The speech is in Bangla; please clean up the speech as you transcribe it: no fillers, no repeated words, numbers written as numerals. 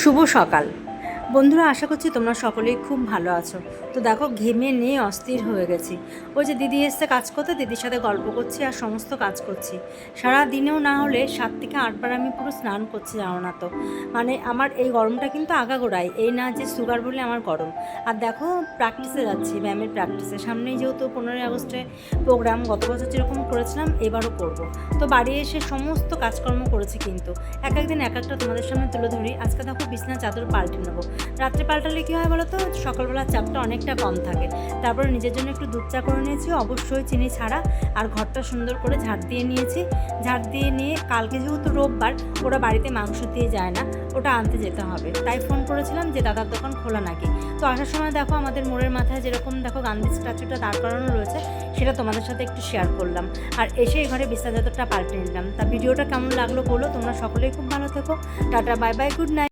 শুভ সকাল বন্ধুরা, আশা করছি তোমরা সকলেই খুব ভালো আছো। তো দেখো, ঘেমে নিয়ে অস্থির হয়ে গেছি। ওই যে দিদি এসছে কাজ করতে, দিদির সাথে গল্প করছি আর সমস্ত কাজ করছি। সারা দিনেও না হলে 7 থেকে 8 বার আমি পুরো স্নান করছি, জানো না তো। মানে আমার এই গরমটা কিন্তু আগাগোড়াই, এই না যে সুগার বলে আমার গরম। আর দেখো, প্র্যাকটিসে যাচ্ছি, ব্যায়ামের প্র্যাকটিসে। সামনেই যেহেতু 15ই আগস্টে প্রোগ্রাম, গত বছর যেরকম করেছিলাম এবারও করব। তো বাড়ি এসে সমস্ত কাজকর্ম করেছি, কিন্তু এক একদিন এক একটা তোমাদের সামনে তুলে ধরি। আজকে দেখো, বিছনা চাদর পাল্টে নেবো। রাত্রে পাল্টালে কী হয় বলো তো, সকালবেলার চাপটা অনেকটা কম থাকে। তারপরে নিজের জন্য একটু দুধ চা করে নিয়েছি, অবশ্যই চিনি ছাড়া। আর ঘরটা সুন্দর করে ঝাড় দিয়ে নিয়েছি। ঝাড় দিয়ে নিয়ে কালকে যেহেতু রোববার, ওরা বাড়িতে মাংস দিয়ে যায় না, ওটা আনতে যেতে হবে। তাই ফোন করেছিলাম যে দাদার দোকান খোলা নাকি। তো আসার সময় দেখো, আমাদের মোড়ের মাথায় যেরকম দেখো গান্ধী স্ট্যাচুটা দাঁড় করানো রয়েছে, সেটা তোমাদের সাথে একটু শেয়ার করলাম। আর এসে এই ঘরে বিছনা চাদরটা পাল্টে নিলাম। তা ভিডিওটা কেমন লাগলো বলো। তোমরা সকলেই খুব ভালো থেকো। Tata, bye bye, good night.